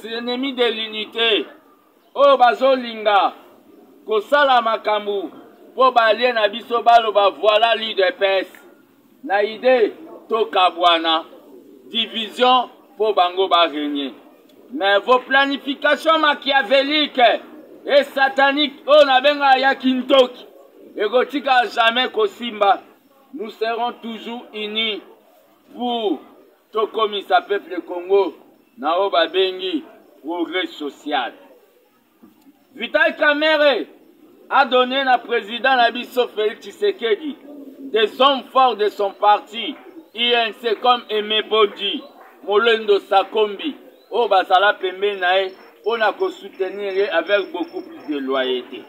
ennemis de l'unité. Oh bazolinga kosala makambu po balie na biso baloba voilà l'UDPS. Na idée tokabwana division po bango ba régner. Mais vos planifications machiavéliques et sataniques oh na benga ya kintoki egotika jamais kosimba. Nous serons toujours unis pour tokomisa peuple Congo na oba bengi progrès social. Vital Kamerhe a donné na président Nabiso Félix Tshisekedi des hommes forts de son parti, INC comme Aimé Bondi, Molendo Sakombi, au Basala Pembenae, on a qu'à soutenir avec beaucoup plus de loyauté.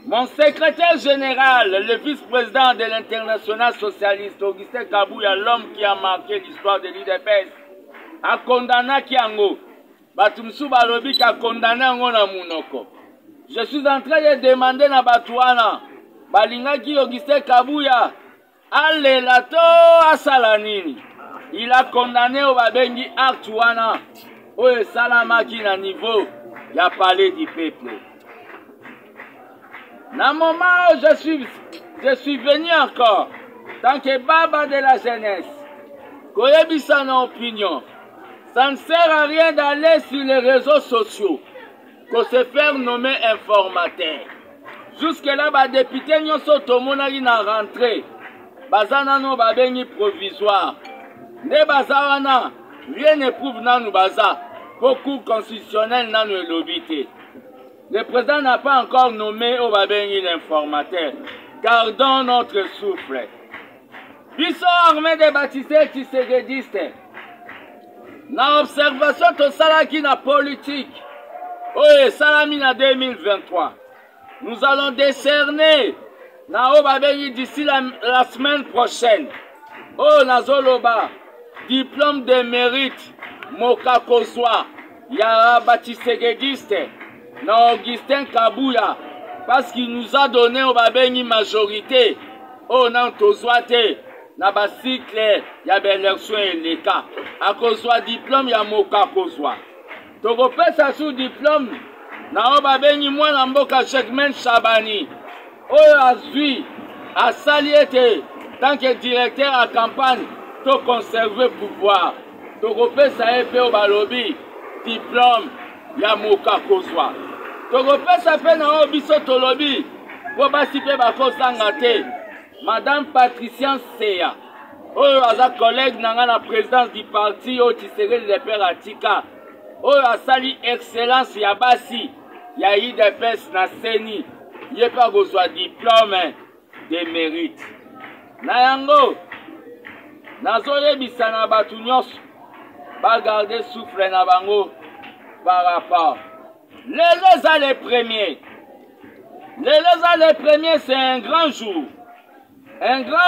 Mon secrétaire général, le vice-président de l'International socialiste, Augustin Kabouya, l'homme qui a marqué l'histoire de l'UDPS, a condamné Kiango. Batumsu Balobi qui a condamné Angona Mounoko. Je suis en train de demander à Batouana, Balinga qui Augustin Kabouya, allez la to à Salanini. Il a condamné au Babengi Artuana, au Salamaki na niveau, il a parlé du peuple. Dans le moment où je suis venu encore, tant que baba de la jeunesse, Koyebisa na opinion, ça ne sert à rien d'aller sur les réseaux sociaux, pour se faire nommer informateur. Jusque-là, les députés n'ont pas rentré. Bazana no babengi provisoire. Ne bazana, rien ne prouve nanu baza. Beaucoup constitutionnel nanu lobité. Le président n'a pas encore nommé au babengi l'informateur. Gardons notre souffle. Biso armé de baptisés tshisekidistes. Na observation to salaki na politique. Oh, Salami en 2023. Nous allons décerner d'ici la semaine prochaine. Oh, Nazoloba, diplôme de mérite, Moka Kozwa, Yara Batisegediste, na Augustin Kabouya, parce qu'il nous a donné au Babengi majorité. Oh, non, Tozwate, na bacycle, ya l'élection et les cas. A Kozwa diplôme, ya Moka Kozwa. Tokopesa sous diplôme na obabengi mwana mboka Chekmen Chabani oyo azui asali ete tant que directeur à campagne to conserver pouvoir tokopesa epe obalobi diplôme ya Moka Kozwa tokopesa pe na obiso tolobi po basi pe bakosanga te Madame Patrician Seya oyo aza collègue nanga na présidence du parti oyo Tshisekedi le père Atika oyo asali excellence ya basi ya UDPS na seni ye pa kozwa diplôme de mérite na yango nazoyebisa na bato nyonso bagarde souffle na bango par rapport les premiers c'est un grand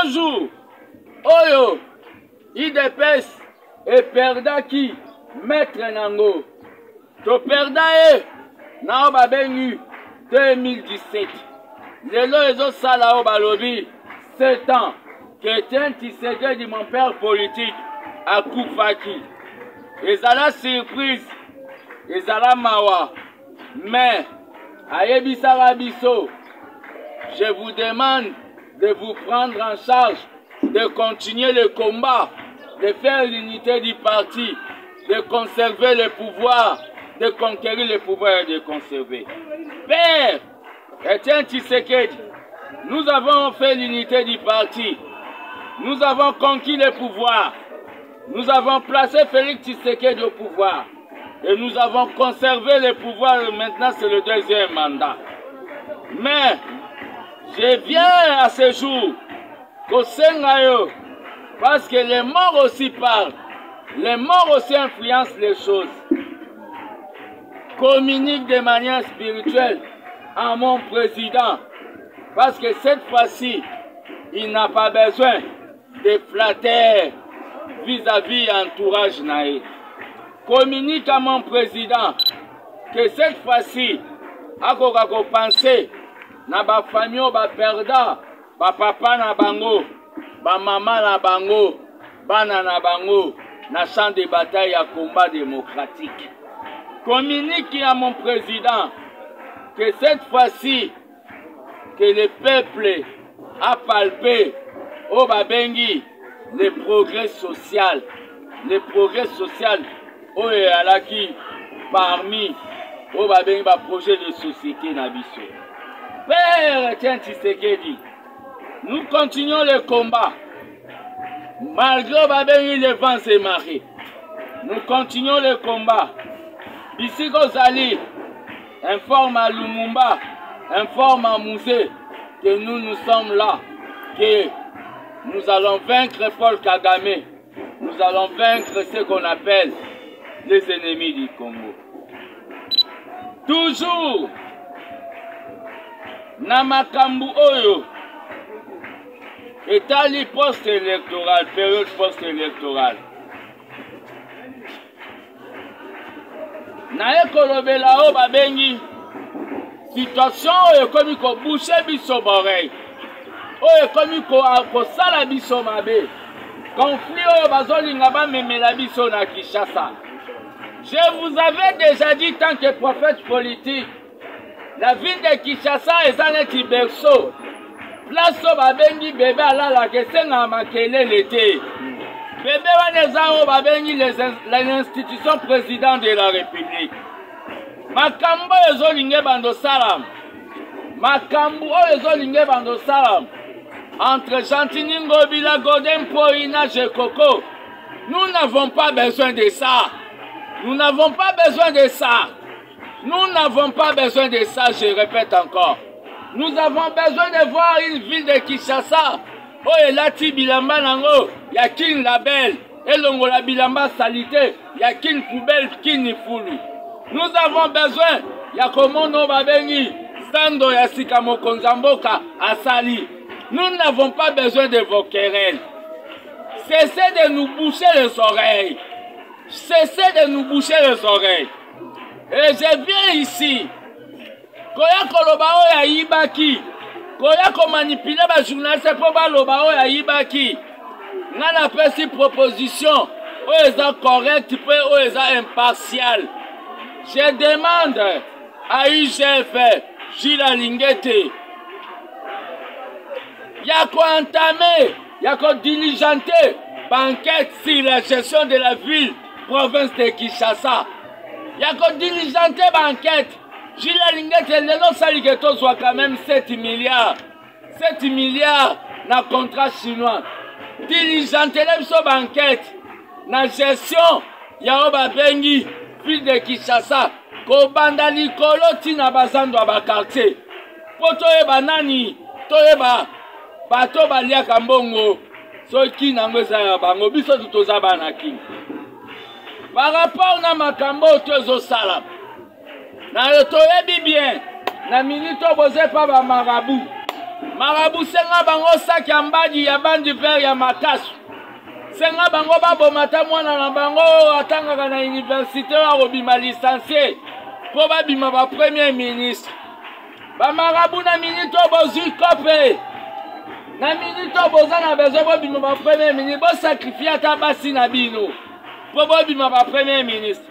jour oyo UDPS et perdaki maître nango to perda e na babengi 2017 lelo ezo sala o balobi 7 ans que Tshisekedi mon père politique a koufaki ezala surprise ezala mawa mais ayebisaka biso je vous demande de vous prendre en charge de continuer le combat de faire l'unité du parti de conserver le pouvoir, de conquérir le pouvoir et de conserver. Père, Etienne Tshisekedi, nous avons fait l'unité du parti. Nous avons conquis le pouvoir. Nous avons placé Félix Tshisekedi au pouvoir. Et nous avons conservé le pouvoir. Maintenant, c'est le deuxième mandat. Mais, je viens à ce jour, parce que les morts aussi parlent. Les morts aussi influencent les choses. Communique de manière spirituelle à mon président. Parce que cette fois-ci, il n'a pas besoin de flatter vis-à-vis entourage naïf. Communique à mon président que cette fois-ci, à quoi penser, na ba famille ba perda, ba papa na bango, ba maman na bango, bana na bango. Na champ de bataille à combat démocratique. communique à mon président que cette fois-ci, que le peuple a palpé au Babengi les progrès social au Yalaki parmi au Babengi ba projet de société Nabiso. Père Tshisekedi, nous continuons le combat malgré Babengi les vents et marées. Nous continuons le combat. Ici Gozali informe à Lumumba, informe à Mouzé que nous sommes là, que nous allons vaincre Paul Kagame, nous allons vaincre ce qu'on appelle les ennemis du Congo. Toujours, Namakambu Oyo, étali post-électoral, période post-électorale. Naye kolobela o Babengi, situation oyo ekomi ko boucher biso boreille. Oyo ekomi ko sala biso mabe. Conflit oyo bazolinga bamemela biso na Kinshasa. Je vous avais déjà dit tant que prophète politique, la ville de Kinshasa eza neti berceau. Place o Babengi bébé alala kesenga makelele te. Bébé wana o Babengi les institutions présidentes de la République. Makambo ezolinge bando salam. Makambo ezolinge bando salam. Entre Chantini Ngobila, Godem Poina, Jekoko. Nous n'avons pas besoin de ça. Nous n'avons pas besoin de ça. Nous n'avons pas besoin de ça, je répète encore. Nous avons besoin de voir une ville de Kinshasa. Oh, et là, Bilamba Nango, Yakin Label, et Longola Bilamba Salité, Yakin Poubelle, Kini Foulou. Nous avons besoin, Yakomono Babengi, Sando Yasikamo Konzamboka, Asali. Nous n'avons pas besoin de vos querelles. Cessez de nous boucher les oreilles. Cessez de nous boucher les oreilles. Et je viens ici. Koya kolobao ya Ibaki. Koya ko manipuler ba journaliste pour ba lobao ya Ibaki. Nana pesi proposition. O eza correct, o eza impartial. Je demande à IGF, Gilles Lingete, Yako entamé, Yako diligenté, enquête sur la gestion de la ville, province de Kinshasa. Yako diligenté, enquête. Gilles Lingete, le Saliketo soit quand même 7 milliards. 7 milliards dans le contrat chinois. Diligenté, enquête. Dans la gestion, Yao Babengi, ville de Kinshasa. Kobanda likolo tina bazando ba quartier. Poto eba nani, to eba bato balia kambongo. Soki nango za bango biso tutoza banaki. Par rapport na makambo tozo sala. Na yo toyebi bien, na minito boze pa ba marabout. Marabout senga bango saki ambadi ya bandi ver ya makasu. Senga bango babo mata mwana na bango atanga na université wa robima licencié. Pour babima ba premier ministre. Ba marabout na minito bozu kopé. Na minito boza na bezo babima ba premier ministre, bo sacrifier ta basi na bino. Pour babima ba premier ministre.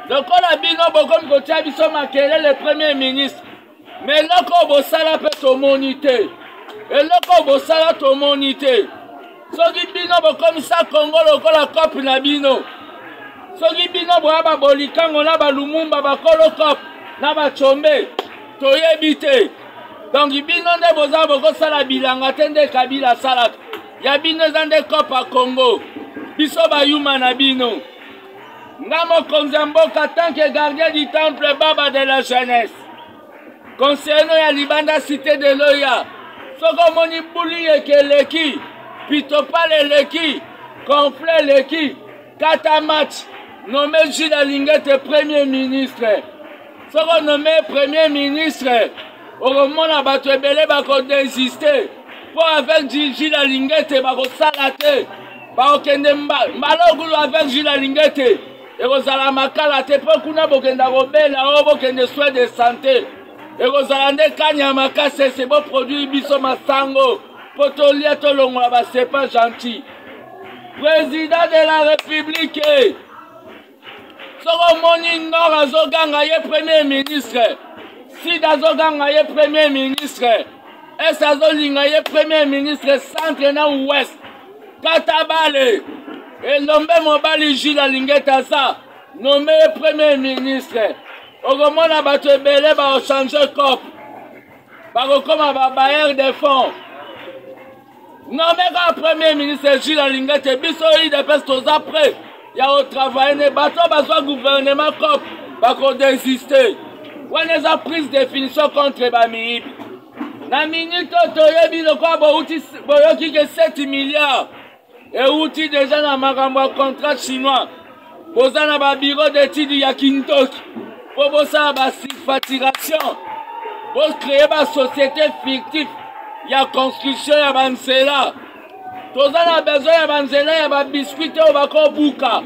Donc la bino bokom ko tia biso makele le premier ministre. Mais loko bo sala pe to monité. Et loko bo sala to monité. Soki bino bokom sa Congo lokola kopi na bino. Soki bino boaba bolikango na ba Lumumba ba kolokop na ba chombe toyebite. Donc bino nde boza boko sala bilanga tende Kabila sala. Ya bino zande kopa Congo. Biso ba yuma na bino. Ngamo Konzamboka tant que gardien du temple baba de la jeunesse. Conseiller ya Libanda cité de Loya. Soko moni buli ekeleki. Pitopale leki. Conflé leki. Katamatch. Nommé Gilles Lingete premier ministre. Soko nommé premier ministre. Oromona bato ebele bako désister. Pour avec Gilles Lingete bako salate. Bako kende malogulu avec Gilles Lingete. Et rozala makala te po kuna bokenda robela o bokende soin de santé. Et rozala nde kanya makase c'est beau produit biso masango. Potolia to longwa ba c'est pas gentil. Président de la République. Soko moni nord azoganga ye premier ministre. Sud azoganga ye premier ministre. Est azolinga ye premier ministre centre na ouest. Katabale. Elombe mobali Gilles Lingeta sa. Nommé premier ministre. Okomona bato ebele ba changer cop. Bakokoma ba bailleur de fonds. Nommé comme premier ministre Gilles Lingeta biso yi de pestos après. Ya au travail ne bato bazwa gouvernement cop. Bako désister. Waneza prise définition contre Bamiib. Na minute toyebi lokwa boyoki ke 7 milliards. Et outil déjà na makambo contrat chinois. Bozana ba bureau d'études ya Kintoki. Pour bosa ba facturation. Pour créer ba société fictive ya construction ya bansela. Tozana besoin ya bansela ya ba biscuit o bako buka.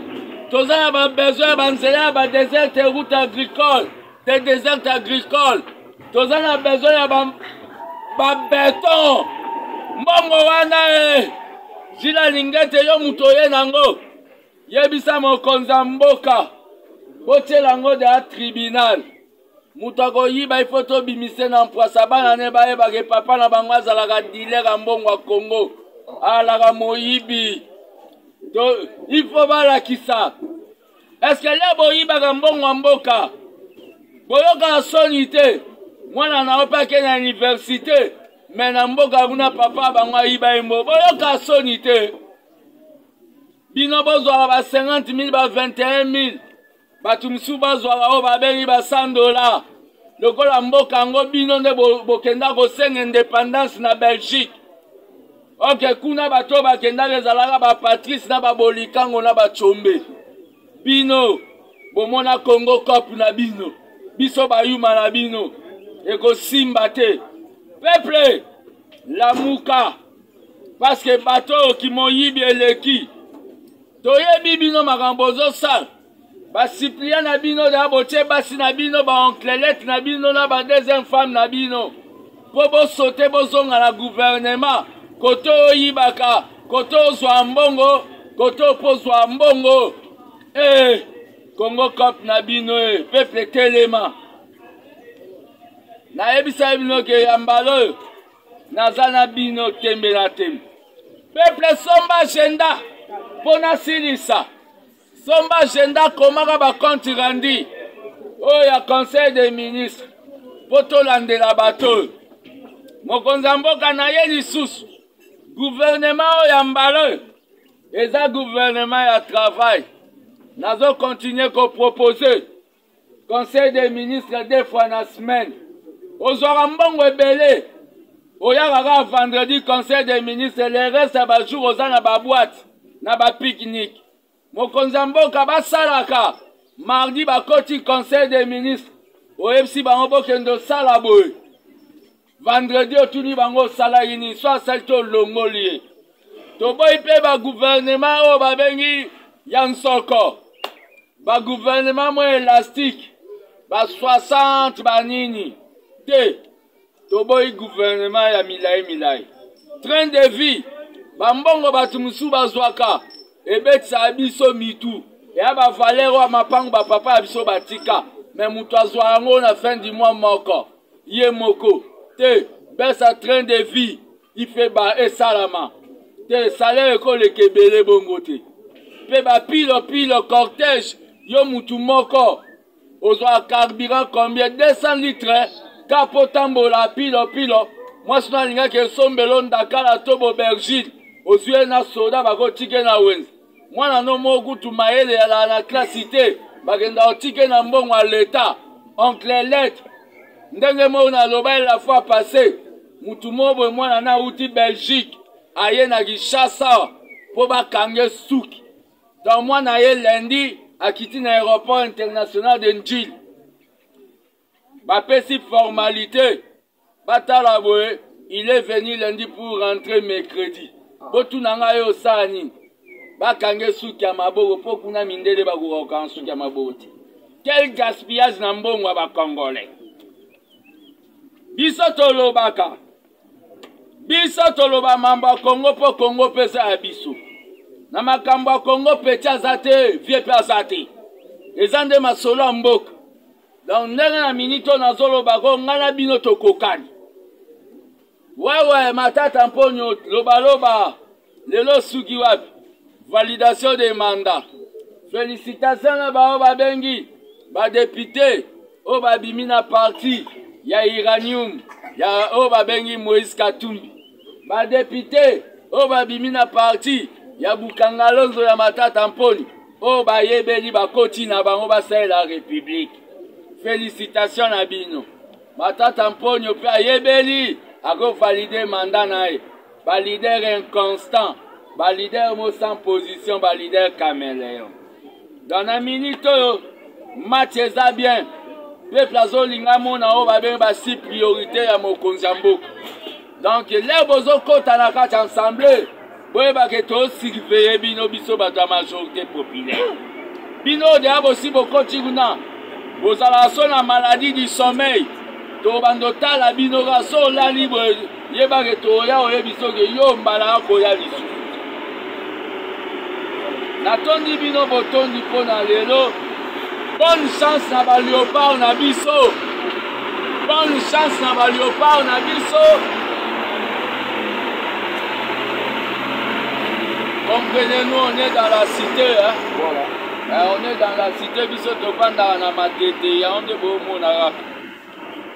Tozana ba besoin ya bansela ya ba désert et route agricole. Des déserts agricoles. Tozana besoin ya ba béton. Mbongo wana Gilles Lingeta yo mutoye nango. Yebisa mokonza mboka. Botie lango de a tribunal. Mutako yiba ifoto bimise na mpwasa bana ne bae bage papa na bango azalaka dealer mbongo wa Congo. Alaka moyibi. Do il faut balakisa. Est-ce que le boyiba mbongo wa mboka? Boyoka sonite. Mwana na opake na université. Mais na mboka kuna papa bango yiba imbo. Boyoka sonite. Bino bozwa ba 50,000 ba 21,000. Batumsu bazwa o ba bengi ba $100. Lokola mboka ngo bino nde bokenda ko senga indépendance na Belgique. Ok kuna bato bakenda bezalaka ba Patrice na ba Bolikango na ba Chombe. Bino bomona Congo Cup na bino. Biso ba yuma na bino. Eko simba te. Peuple la muka. Parce que bato ki moyibi eleki. Toyebi bino makambozo sal. Ba Cyprien na bino da boche basi na bino ba onklelette na bino na ba deuxième femme na bino. Po bo sote bo zonga na gouvernement. Koto yibaka, koto zwa mbongo, koto po zwa mbongo. Congo Cup na bino peuple telema. Na ebisa bino ke yambalo. Nazana bino tembe na tembe. Peuple somba agenda. Pona silisa. Somba agenda komaka ba compte rendu. Ya conseil des ministres. Poto landela bato. Mokonza mboka na ye lisusu. Gouvernement ya mbalo. Eza gouvernement ya travail. Nazo continuer ko proposer. Conseil des ministres 2 fois na semaine. Ozwaka mbongo ebele. Oyaka vendredi conseil des ministres. Le reste ba jour ozana ba boîte. Na ba pique-nique. Mokonza mboka basalaka. Mardi bakoti conseil des ministres. Oyebisi bango bokendo sala boy. Vendredi otuni bango sala yini. Soit salto longoli. Toboy pe ba gouvernement o babengi Yansoko. Ba gouvernement mo élastique. Ba 60 banini. Te. Toboy gouvernement ya milai. Train de vie. Bambongo batumusu bazwaka. Ebetsa abiso mitu. Ya ba valero wa mapangu ba papa abiso batika. Mais mutu azwa yango na fin du mois moko. Ye moko. Te. Besa train de vie. Il fait ba esalama. Te salaire ko le kebele bongo te. Pe ba pilo cortège. Yo mutu moko. Ozwa carburant combien? 200 litres. Kapotambola pilo. Moi sina linga ke sombelo ndakala tobo Belgique. Ozwe na soda bako tike na wenzi. Mwana no mogu tumaele ya na klasite. Bagenda otike na mbongo a l'État. Oncle lettre. Ndenge mo na loba la fois passée. Mutu mobo mwana na uti Belgique. Aye na Kinshasa. Po ba kange suki. Dans mwana ye lundi. Akiti na aéroport international de Njil. Bapesi formalité. Batala boye. Il est venu lundi pour rentrer mercredi. Botu nanga yo sani. Bakange suki ya maboko po kuna mindele bakuroka suki ya maboti. Quel gaspillage na mbongo wa bakongolais. Biso tolobaka. Biso toloba mamba Congo po Congo pesa ya biso. Na makambo Congo pecha zate vie pe azate. eza nde masolo ya mboka. Donc ndenge na minito nazoloba ko ngana bino tokokani. Wewe Matata Mponyo loba lelo suki wapi? Validation des mandats. Félicitations na bao babengi ba député o babimi na parti ya Iranium ya o babengi Moïse Katumbi. Ba député o babimi na parti ya Bukangalonzo ya Matata Mponyo o bayebeli bakoti na bango basala la République. Félicitations na bino. Matata Mponyo pe ayebeli ako valider mandat na ye. Ba leader inconstant, ba leader mo sans position, ba leader caméléon. Dans la minute match eza bien. Peuple azolinga mona o ba ben ba si priorité ya mokonzi ya mboka. Donc les bozo kota na kati ensemble. Boye ba ke to surveiller bino biso ba ta majorité populaire. Bino de abo si bokoti kuna. Bozala so na maladie du sommeil. To bandota la bino ga so la libre yeba ke to ya o yebiso ke yo mbala ko ya lisu. Natondi bino botondi pona lelo. Bonne chance na ba léopard na biso. Bonne chance na ba léopard na biso. Comprenez-nous, on est dans la cité, hein? Voilà. On est dans la cité, biso topanda na matete, ya onde bo mona.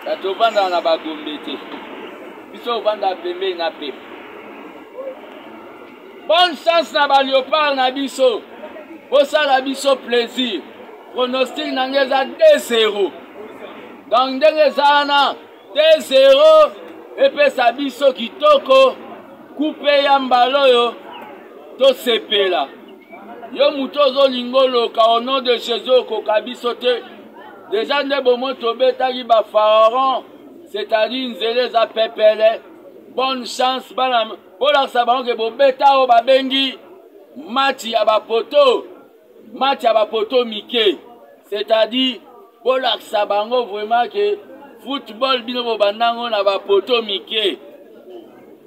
Ya topanda na bagombete. Biso banda pembe na pepe. Bonne chance na ba léopard na biso. Bosa la biso plaisir. Pronostic nangeza 2-0. Donc ndengeza na 2-0 epesa biso kitoko coupe ya mbalo yo to sepela. Yo mutozo lingolo ka au nom de Jésus ko kabiso te. Déjà nde bomo tobeta ki ba pharaon, c'est-à-dire nzele za pepele. Bonne chance bana bola sabango ke bobeta o babengi match ya ba poto. Match à poto Mickey, c'est-à-dire pour l'Aksabango vraiment que football bino bandango na poto Mickey.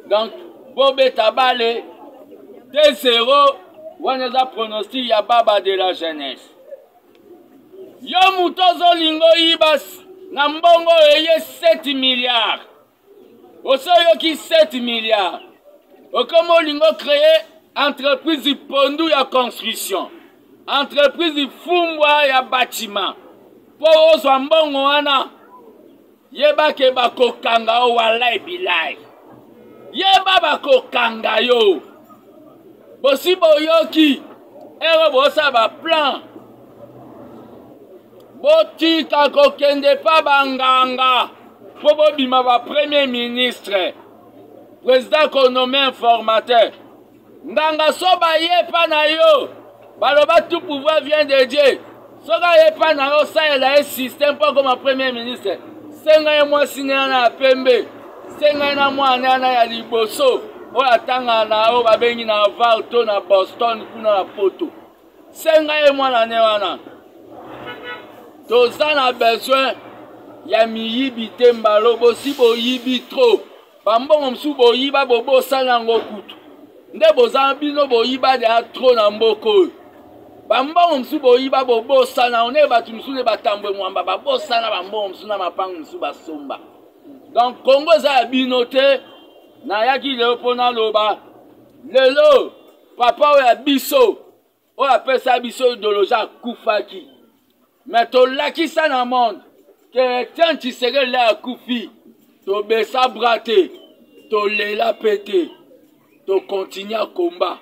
Donc Bobé Tabale 2-0, on a pronostic ya baba de la jeunesse. Yo mutozo lingo ibas na mbongo eye 7 milliards. Oso yo ki 7 milliards. Okomo lingo créer entreprise pondu ya construction. Entreprise fumbwa ya bâtiment. Po ozo mbongo wana. Yeba ke bakokanga o walai bilai. Yeba bakokanga yo. Bosibo yoki. Ero bosa ba plan. Botika kokende pa banganga. Po bobima ba premier ministre. Président konomé informateur. Nganga soba yepa na yo. Baloba tout pouvoir vient de Dieu. Soka yepa na yo sa ela système pas comme premier ministre. Senga moi sinya na pembe. Senga na moi na ya liboso. O atanga na o babengi na Varto na Boston kuna na poto. Senga moi na ne wana. Toza na besoin ya miyibi tembalo bosi boyibi trop. Bambongo msu boyiba bobo sala ngokutu. Nde boza bino boyiba de trop na mboko. Bambongo msu boyiba bobo sala one batu msu ne batambwe mwamba babo sala bambongo msu na mapangu msu basomba. Donc Congo za bino te na yaki leo pona loba. Lelo papa o ya biso o apesa biso idoloja kufaki. Mais to lakisa na monde que tiens tu serais là kufi to besa brate to lela pété to continuer combat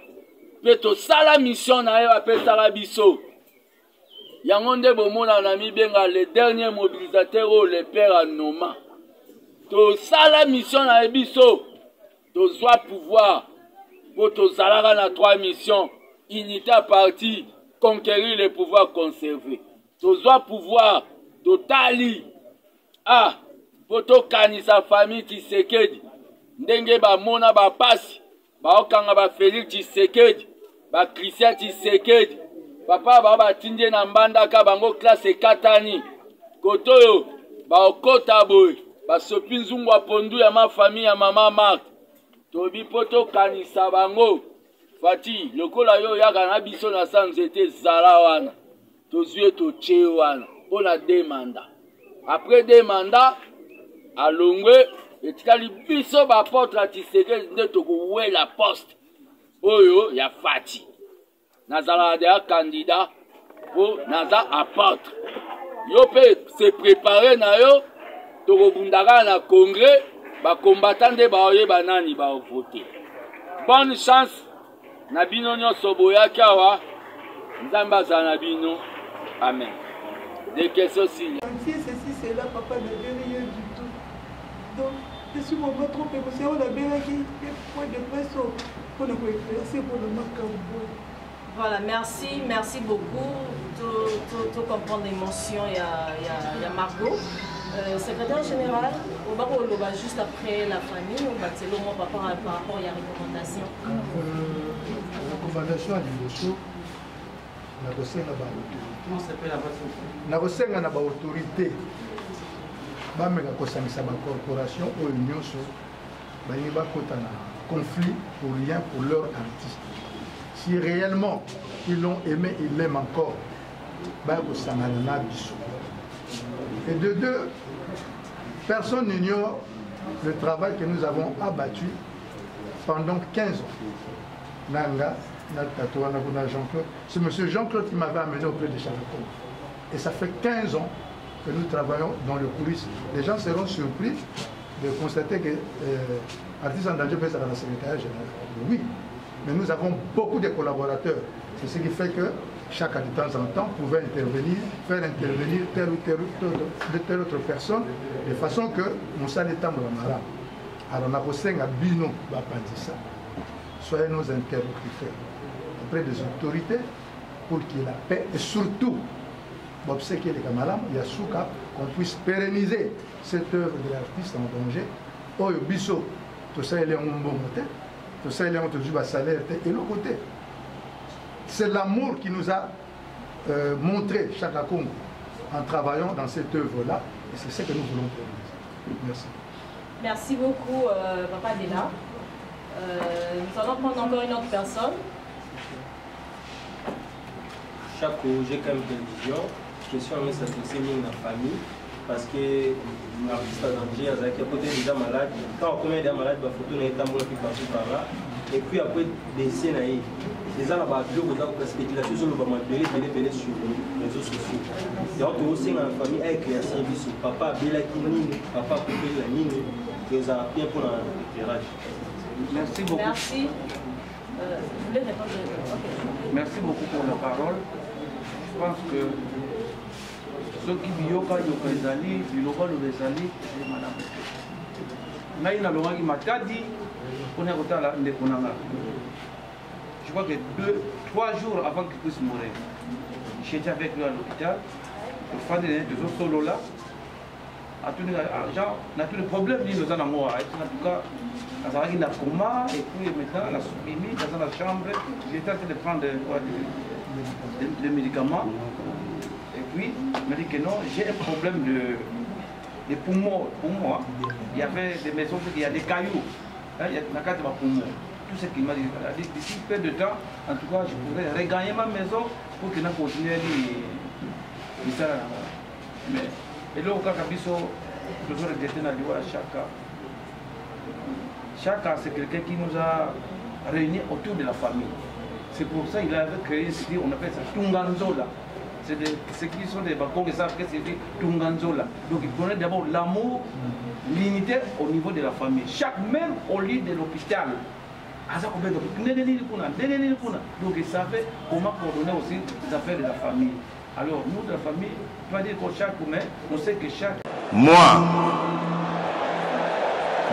pe to sala mission na yo apesa la biso yango nde bomona na mi benga le dernier mobilisateur o le père Anoma to sala mission na biso to soit pouvoir pour to salaka na 3 missions unité à parti conquérir le pouvoir conserver to soit pouvoir totali poto kanisa famille Tshisekedi ndenge ba mona ba pasi ba okanga ba Félix Tshisekedi ba Christian Tshisekedi papa ba tindie na mbandaka bango classe katani kotoyo ba okota boy ba sopi nzungu wa pondu ya ma famille ya mama Mark tobi poto kanisa bango fati lokola yo yaka na biso na sanzete zala wana tozwi totie wana mpona 2 mandats. Après 2 mandats alongwe etikali biso baporte ya Tshisekedi nde tokowela poste oyo ya Fati. Nazala deya candidat po naza apôtre. Yo pe se préparer na yo tokobundaka na congrès ba combattant nde baoyeba nani baovote. Bonne chance na bino nyonso boyaki awa. Nzambe azala na bino. Amen. Des questions signes. Ceci, c'est là, papa ne veut rien du tout. Donc, je suis vraiment trop émotionnée. On a bien qui point de presse pour nous exercer pour le manque. Voilà, merci beaucoup. Tout comprendre l'émotion, il y a Margot. Secrétaire général, on va juste après la famille, on va te le mot par rapport à la recommandation. La recommandation à l'Ivoso, na kosenga na ba autorité bameka kosangisa ba corporation oyo nyonso balingi bakota na conflit pour rien pour leur artiste. Si réellement ils l'ont aimé, ils l'aiment encore, bakosangana na biso. Et de deux, personne n'ignore le travail que nous avons abattu pendant 15 ans. Nanga, Jean-Claude. C'est M. Jean-Claude qui m'avait amené auprès de Chalakongo. Et ça fait 15 ans que nous travaillons dans le coulisses. Les gens seront surpris de constater que Artiste en danger peut être à la secrétaire générale. Oui, mais nous avons beaucoup de collaborateurs. C'est ce qui fait que chacun de temps en temps pouvait intervenir, faire intervenir telle autre personne, de façon que nous sommes les temps de la marade. Alors, on a posé un bino, soyez nos interlocuteurs auprès des autorités pour qu'il y ait la paix et surtout, qu'on puisse pérenniser cette œuvre de l'artiste en danger. Oh, biso, tout ça, il est un bon côté, tout ça, il est un salaire et l'autre côté. C'est l'amour qui nous a montré Chaka Congo en travaillant dans cette œuvre-là et c'est ce que nous voulons pérenniser. Merci. Merci beaucoup, Papa Dela. Nous allons prendre encore une autre personne. Chaque j'ai quand même télévision, je suis en train de s'adresser à la famille parce que l'artiste à danger, à côté déjà malade, quand on est déjà malade, il faut photo n'est pas partout par là. Et puis après, des scènes, les gens là-bas, parce que la chose on va m'appeler sur les réseaux sociaux. Donc aussi dans la famille avec les services, papa Bela Kini, papa Koupé la Nini, qui nous a bien pour l'éclairage. Merci beaucoup. Merci. Vous voulez répondre? Okay. Merci beaucoup pour la parole. Je pense que ceux qui biyoka yoka ezali, biloba lo ezali, c'est madame. Ngai na longa ki matadi, on a kotala ndeko nanga. Je crois que 2-3 jours avant qu'il puisse mourir, j'étais avec lui à l'hôpital. Le fan de ce solo là, a tous les problèmes, il nous en a moi. En tout cas, il a coma et puis maintenant, il a subi dans la chambre. J'étais en train de prendre des médicaments. Et puis, il m'a dit que non, j'ai un problème de poumons. Pour moi, il y avait des maisons, il y a des cailloux. Il y a la carte de poumons. Tout ce qu'il m'a dit. D'ici peu de temps, en tout cas, je pourrais regagner ma maison pour qu'il continue à dire. Mais, et là, au cas où nous avons regretté dans le Chaka. Chaka, c'est quelqu'un qui nous a réunis autour de la famille. C'est pour ça qu'il avait créé ce qu'on appelle ça Tunganzola. C'est ceux qui sont des Bakong qui savent que c'est Tunganzola. Donc il connaît d'abord l'amour, l'unité au niveau de la famille. Chaque même au lit de l'hôpital. Donc il savait comment coordonner aussi les affaires de la famille. Alors nous de la famille, pas dire que chaque mais on sait que chaque... Moi,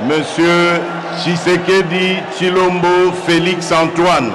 Monsieur Tshisekedi Tshilombo Félix Antoine.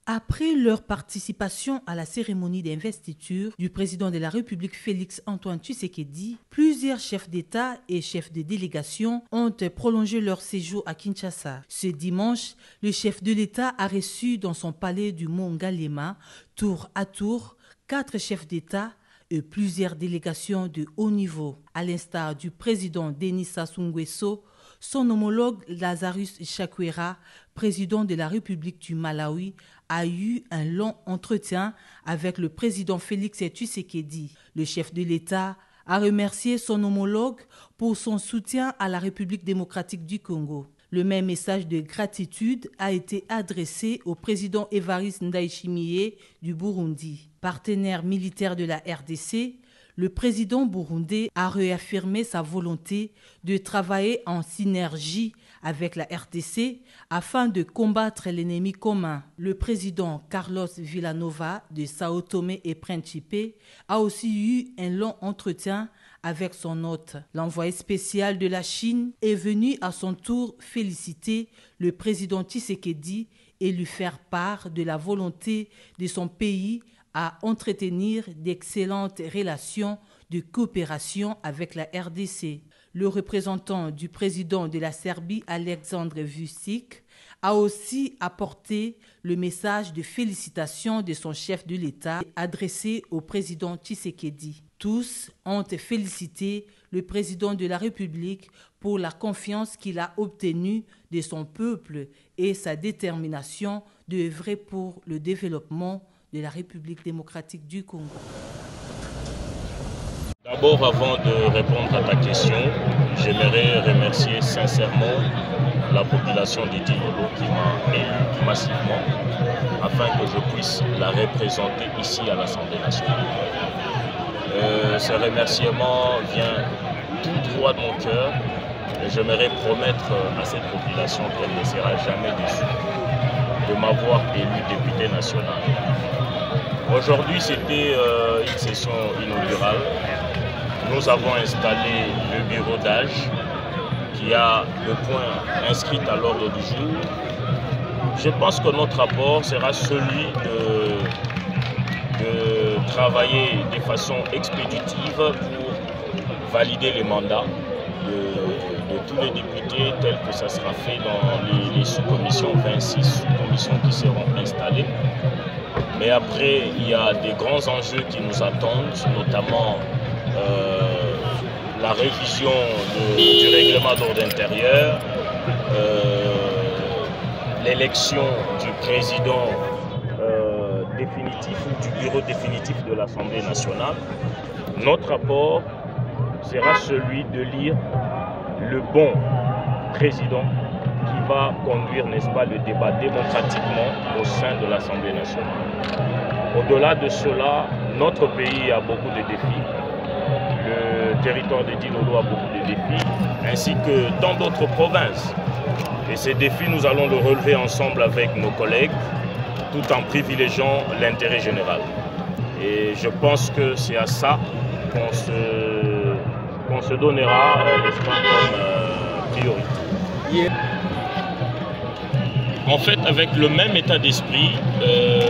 Après leur participation à la cérémonie d'investiture du président de la République Félix Antoine Tshisekedi, plusieurs chefs d'État et chefs de délégation ont prolongé leur séjour à Kinshasa. Ce dimanche, le chef de l'État a reçu dans son palais du Mont Galema, tour à tour, 4 chefs d'État et plusieurs délégations de haut niveau, à l'instar du président Denis Sassou Nguesso, son homologue Lazarus Chakwera, président de la République du Malawi, a eu un long entretien avec le président Félix Tshisekedi. Le chef de l'État a remercié son homologue pour son soutien à la République démocratique du Congo. Le même message de gratitude a été adressé au président Évariste Ndayishimiye du Burundi. Partenaire militaire de la RDC, le président burundais a réaffirmé sa volonté de travailler en synergie avec la RDC afin de combattre l'ennemi commun. Le président Carlos Villanova de Sao Tomé et Principe a aussi eu un long entretien avec son hôte. L'envoyé spécial de la Chine est venu à son tour féliciter le président Tshisekedi et lui faire part de la volonté de son pays à entretenir d'excellentes relations de coopération avec la RDC. Le représentant du président de la Serbie, Alexandre Vučić, a aussi apporté le message de félicitations de son chef de l'État adressé au président Tshisekedi. Tous ont félicité le président de la République pour la confiance qu'il a obtenue de son peuple et sa détermination d'œuvrer pour le développement de la République démocratique du Congo. D'abord, avant de répondre à ta question, j'aimerais remercier sincèrement la population de Dilolo qui m'a élu massivement afin que je puisse la représenter ici à l'Assemblée nationale. Ce remerciement vient tout droit de mon cœur et j'aimerais promettre à cette population qu'elle ne sera jamais déçue de m'avoir élu député national. Aujourd'hui, c'était une session inaugurale. Nous avons installé le bureau d'âge qui a le point inscrit à l'ordre du jour. Je pense que notre rapport sera celui de travailler de façon expéditive pour valider les mandats de tous les députés tels que ça sera fait dans les sous-commissions, 26 sous-commissions qui seront installées. Mais après, il y a des grands enjeux qui nous attendent, notamment la révision du règlement d'ordre intérieur, l'élection du président définitif ou du bureau définitif de l'Assemblée nationale. Notre rapport sera celui de lire le bon président qui va conduire, n'est-ce pas, le débat démocratiquement au sein de l'Assemblée nationale. Au-delà de cela, notre pays a beaucoup de défis. Le territoire de Dilolo a beaucoup de défis, ainsi que dans d'autres provinces. Et ces défis, nous allons le relever ensemble avec nos collègues, tout en privilégiant l'intérêt général. Et je pense que c'est à ça qu'on se donnera, n'est-ce pas, comme priorité. En fait, avec le même état d'esprit,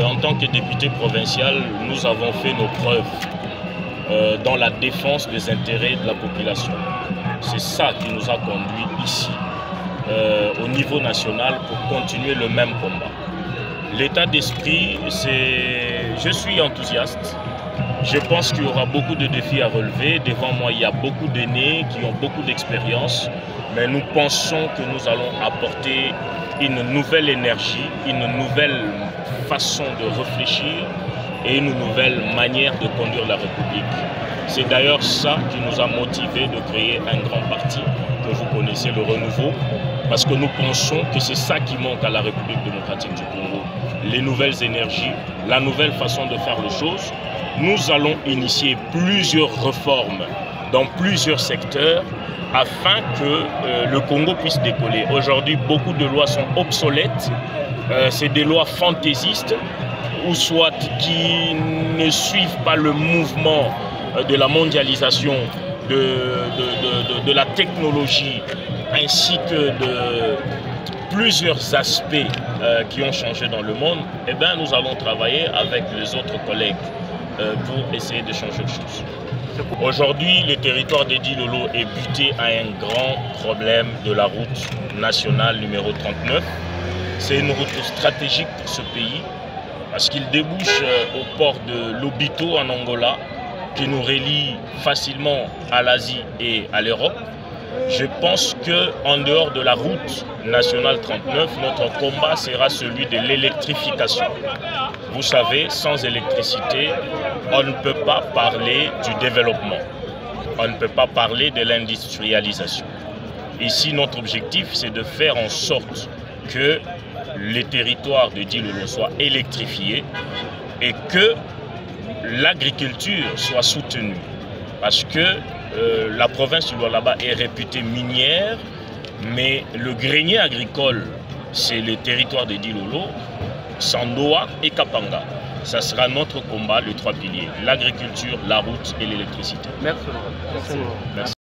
en tant que député provincial, nous avons fait nos preuves dans la défense des intérêts de la population. C'est ça qui nous a conduits ici, au niveau national, pour continuer le même combat. L'état d'esprit, c'est... Je suis enthousiaste. Je pense qu'il y aura beaucoup de défis à relever. Devant moi, il y a beaucoup d'aînés qui ont beaucoup d'expérience. Mais nous pensons que nous allons apporter une nouvelle énergie, une nouvelle façon de réfléchir et une nouvelle manière de conduire la République. C'est d'ailleurs ça qui nous a motivés de créer un grand parti que vous connaissez, le Renouveau, parce que nous pensons que c'est ça qui manque à la République démocratique du Congo. Les nouvelles énergies, la nouvelle façon de faire les choses. Nous allons initier plusieurs réformes dans plusieurs secteurs afin que le Congo puisse décoller. Aujourd'hui, beaucoup de lois sont obsolètes. C'est des lois fantaisistes ou soit qui ne suivent pas le mouvement de la mondialisation, de la technologie, ainsi que de plusieurs aspects qui ont changé dans le monde. Eh bien, nous allons travailler avec les autres collègues pour essayer de changer les choses. Aujourd'hui, le territoire de Dilolo est buté à un grand problème de la route nationale numéro 39. C'est une route stratégique pour ce pays parce qu'il débouche au port de Lobito en Angola, qui nous relie facilement à l'Asie et à l'Europe. Je pense qu'en dehors de la route nationale 39, notre combat sera celui de l'électrification. Vous savez, sans électricité, on ne peut pas parler du développement. On ne peut pas parler de l'industrialisation. Ici, notre objectif, c'est de faire en sorte que les territoires de Dilolo soient électrifiés et que l'agriculture soit soutenue. Parce que la province du Lualaba est réputée minière, mais le grenier agricole, c'est le territoire de Dilolo, Sandoa et Kapanga. Ça sera notre combat, les trois piliers, l'agriculture, la route et l'électricité. Merci. Merci.